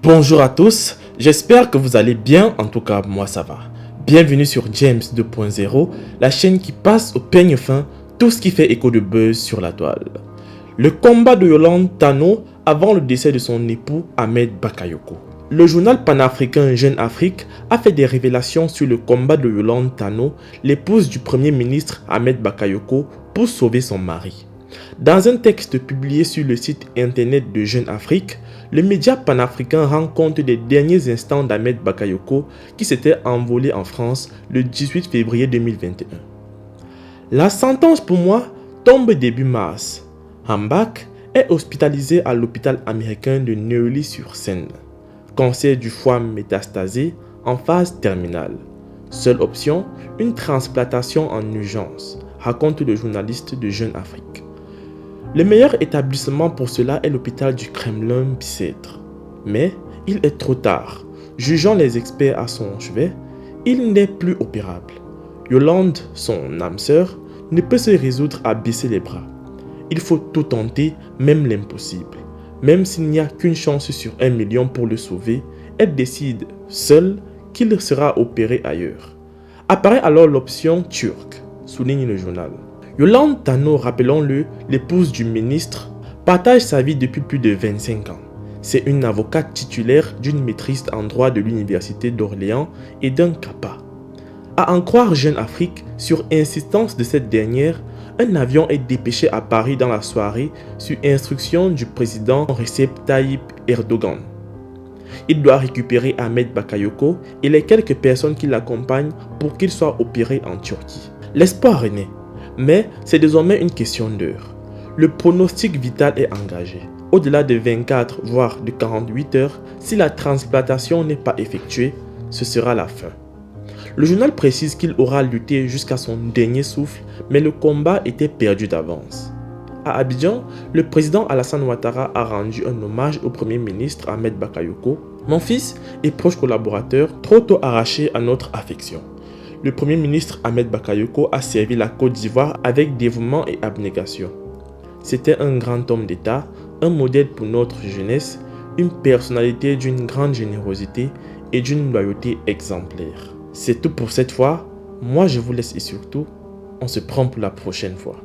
Bonjour à tous, j'espère que vous allez bien, en tout cas moi ça va. Bienvenue sur James 2.0, la chaîne qui passe au peigne fin tout ce qui fait écho de buzz sur la toile. Le combat de Yolande Tano avant le décès de son époux Ahmed Bakayoko. Le journal panafricain Jeune Afrique a fait des révélations sur le combat de Yolande Tano, l'épouse du premier ministre Ahmed Bakayoko, pour sauver son mari. Dans un texte publié sur le site internet de Jeune Afrique, le média panafricain rend compte des derniers instants d'Ahmed Bakayoko qui s'était envolé en France le 18 février 2021. La sentence pour moi tombe début mars. Hambak est hospitalisé à l'hôpital américain de Neuilly-sur-Seine. Cancer du foie métastasé en phase terminale. Seule option, une transplantation en urgence, raconte le journaliste de Jeune Afrique. Le meilleur établissement pour cela est l'hôpital du Kremlin-Bicêtre. Mais il est trop tard. Jugeant les experts à son chevet, il n'est plus opérable. Yolande, son âme sœur, ne peut se résoudre à baisser les bras. Il faut tout tenter, même l'impossible. Même s'il n'y a qu'une chance sur 1 million pour le sauver, elle décide seule qu'il sera opéré ailleurs. Apparaît alors l'option turque, souligne le journal. Yolande Tano, rappelons-le, l'épouse du ministre, partage sa vie depuis plus de 25 ans. C'est une avocate titulaire d'une maîtrise en droit de l'université d'Orléans et d'un CAPA. À en croire Jeune Afrique, sur insistance de cette dernière, un avion est dépêché à Paris dans la soirée sur instruction du président Recep Tayyip Erdogan. Il doit récupérer Ahmed Bakayoko et les quelques personnes qui l'accompagnent pour qu'il soit opéré en Turquie. L'espoir est né. Mais c'est désormais une question d'heure. Le pronostic vital est engagé. Au-delà de 24 voire de 48 heures, si la transplantation n'est pas effectuée, ce sera la fin. Le journal précise qu'il aura lutté jusqu'à son dernier souffle, mais le combat était perdu d'avance. À Abidjan, le président Alassane Ouattara a rendu un hommage au premier ministre Ahmed Bakayoko, mon fils et proche collaborateur, trop tôt arraché à notre affection. Le premier ministre Ahmed Bakayoko a servi la Côte d'Ivoire avec dévouement et abnégation. C'était un grand homme d'État, un modèle pour notre jeunesse, une personnalité d'une grande générosité et d'une loyauté exemplaire. C'est tout pour cette fois. Moi je vous laisse et surtout, on se prend pour la prochaine fois.